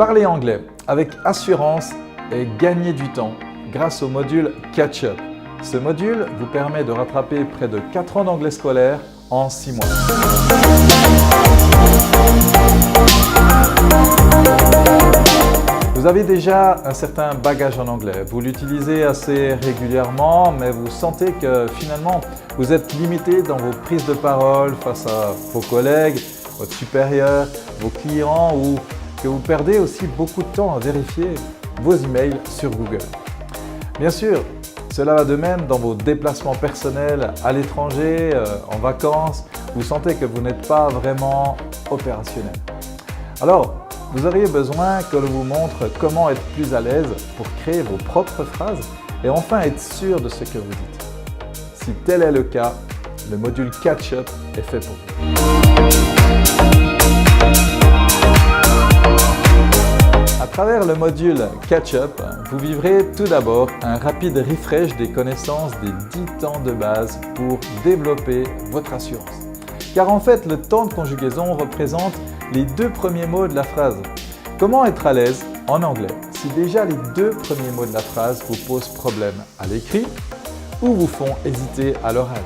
Parler anglais avec assurance et gagner du temps grâce au module Catch Up. Ce module vous permet de rattraper près de 4 ans d'anglais scolaire en 6 mois. Vous avez déjà un certain bagage en anglais, vous l'utilisez assez régulièrement, mais vous sentez que finalement vous êtes limité dans vos prises de parole face à vos collègues, votre supérieur, vos clients ou que vous perdez aussi beaucoup de temps à vérifier vos emails sur Google. Bien sûr, cela va de même dans vos déplacements personnels à l'étranger, en vacances, vous sentez que vous n'êtes pas vraiment opérationnel. Alors, vous auriez besoin que l'on vous montre comment être plus à l'aise pour créer vos propres phrases et enfin être sûr de ce que vous dites. Si tel est le cas, le module Catch Up est fait pour vous. À travers le module Catch Up, vous vivrez tout d'abord un rapide refresh des connaissances des 10 temps de base pour développer votre assurance. Car en fait, le temps de conjugaison représente les 2 premiers mots de la phrase. Comment être à l'aise en anglais si déjà les 2 premiers mots de la phrase vous posent problème à l'écrit ou vous font hésiter à l'oral?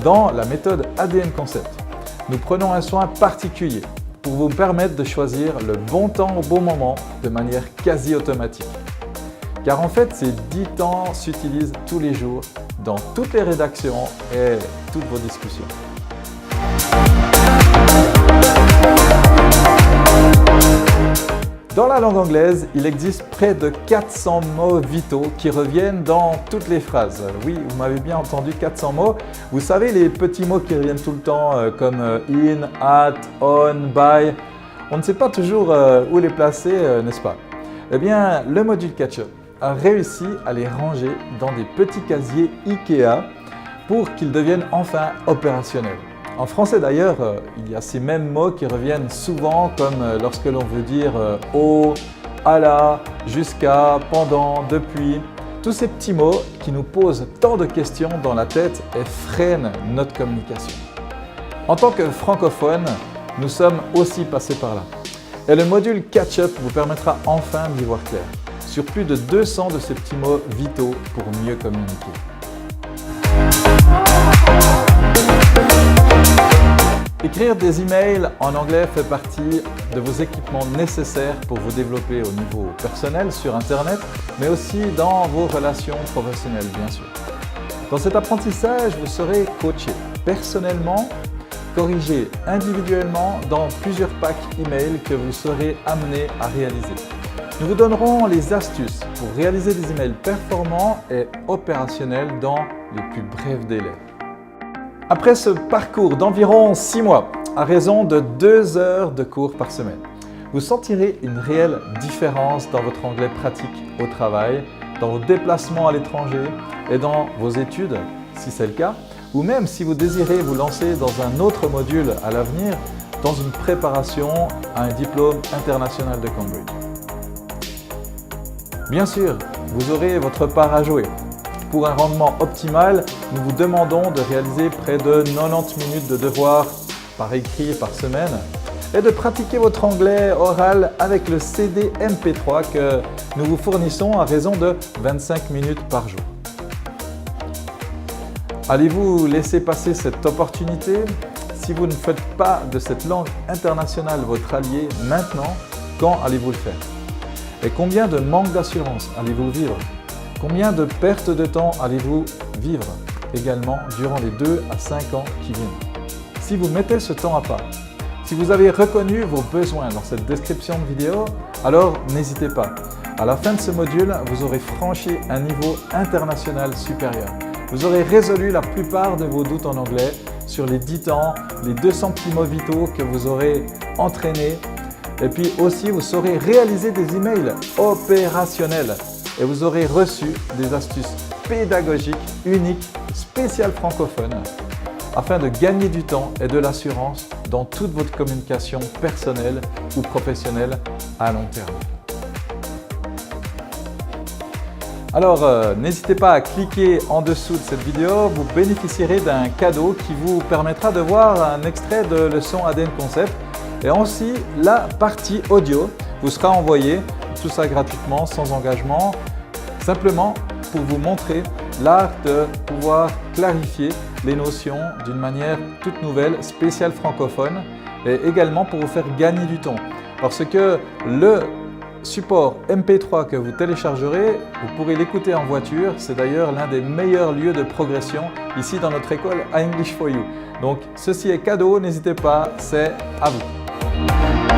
Dans la méthode ADN Concept, nous prenons un soin particulier pour vous permettre de choisir le bon temps au bon moment de manière quasi automatique. Car en fait, ces 10 temps s'utilisent tous les jours dans toutes les rédactions et toutes vos discussions. Dans la langue anglaise, il existe près de 400 mots vitaux qui reviennent dans toutes les phrases. Oui, vous m'avez bien entendu, 400 mots. Vous savez, les petits mots qui reviennent tout le temps comme in, at, on, by. On ne sait pas toujours où les placer, n'est-ce pas? Eh bien, le module Catch Up a réussi à les ranger dans des petits casiers IKEA pour qu'ils deviennent enfin opérationnels. En français d'ailleurs, il y a ces mêmes mots qui reviennent souvent comme lorsque l'on veut dire au, à la, jusqu'à, pendant, depuis. Tous ces petits mots qui nous posent tant de questions dans la tête et freinent notre communication. En tant que francophones, nous sommes aussi passés par là. Et le module Catch Up vous permettra enfin d'y voir clair sur plus de 200 de ces petits mots vitaux pour mieux communiquer. Écrire des emails en anglais fait partie de vos équipements nécessaires pour vous développer au niveau personnel sur Internet, mais aussi dans vos relations professionnelles, bien sûr. Dans cet apprentissage, vous serez coaché personnellement, corrigé individuellement dans plusieurs packs email que vous serez amené à réaliser. Nous vous donnerons les astuces pour réaliser des emails performants et opérationnels dans les plus brefs délais. Après ce parcours d'environ 6 mois, à raison de 2 heures de cours par semaine, vous sentirez une réelle différence dans votre anglais pratique au travail, dans vos déplacements à l'étranger et dans vos études, si c'est le cas, ou même si vous désirez vous lancer dans un autre module à l'avenir, dans une préparation à un diplôme international de Cambridge. Bien sûr, vous aurez votre part à jouer. Pour un rendement optimal, nous vous demandons de réaliser près de 90 minutes de devoirs par écrit par semaine et de pratiquer votre anglais oral avec le CD MP3 que nous vous fournissons à raison de 25 minutes par jour. Allez-vous laisser passer cette opportunité? Si vous ne faites pas de cette langue internationale votre allié maintenant, quand allez-vous le faire? Et combien de manque d'assurance allez-vous vivre? Combien de pertes de temps allez-vous vivre également durant les 2 à 5 ans qui viennent? Si vous mettez ce temps à part, si vous avez reconnu vos besoins dans cette description de vidéo, alors n'hésitez pas. À la fin de ce module, vous aurez franchi un niveau international supérieur. Vous aurez résolu la plupart de vos doutes en anglais sur les 10 temps, les 200 petits mots vitaux que vous aurez entraînés. Et puis aussi, vous saurez réaliser des emails opérationnels. Et vous aurez reçu des astuces pédagogiques uniques, spéciales francophones, afin de gagner du temps et de l'assurance dans toute votre communication personnelle ou professionnelle à long terme. Alors, n'hésitez pas à cliquer en dessous de cette vidéo, vous bénéficierez d'un cadeau qui vous permettra de voir un extrait de leçon ADN Concept et aussi la partie audio vous sera envoyé, tout ça gratuitement, sans engagement, simplement pour vous montrer l'art de pouvoir clarifier les notions d'une manière toute nouvelle, spéciale francophone, et également pour vous faire gagner du temps. Parce que le support MP3 que vous téléchargerez, vous pourrez l'écouter en voiture. C'est d'ailleurs l'un des meilleurs lieux de progression ici dans notre école English for You. Donc ceci est cadeau, n'hésitez pas, c'est à vous.